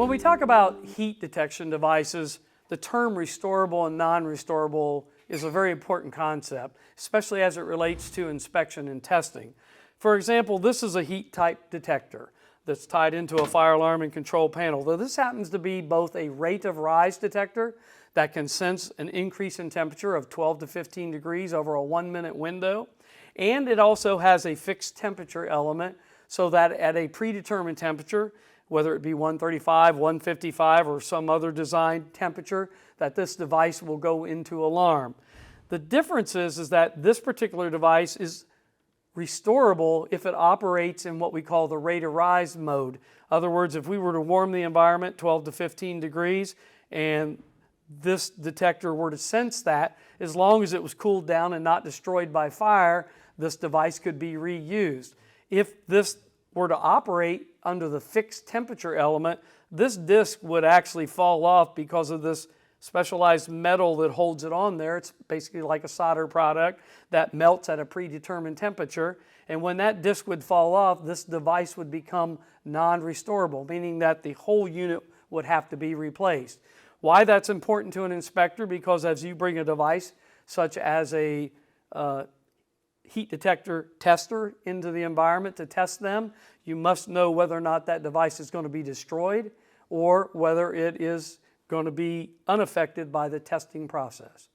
When we talk about heat detection devices, the term restorable and non-restorable is a very important concept, especially as it relates to inspection and testing. For example, this is a heat type detector that's tied into a fire alarm and control panel. Though this happens to be both a rate of rise detector that can sense an increase in temperature of 12 to 15 degrees over a 1-minute window, and it also has a fixed temperature element so that at a predetermined temperature, whether it be 135, 155, or some other designed temperature, that this device will go into alarm. The difference is that this particular device is restorable if it operates in what we call the rate of rise mode. In other words, if we were to warm the environment 12 to 15 degrees and this detector were to sense that, as long as it was cooled down and not destroyed by fire, this device could be reused. If this were to operate under the fixed temperature element, this disc would actually fall off because of this specialized metal that holds it on there. It's basically like a solder product that melts at a predetermined temperature. And when that disc would fall off, this device would become non-restorable, meaning that the whole unit would have to be replaced. Why that's important to an inspector? Because as you bring a device such as a heat detector tester into the environment to test them, you must know whether or not that device is going to be destroyed or whether it is going to be unaffected by the testing process.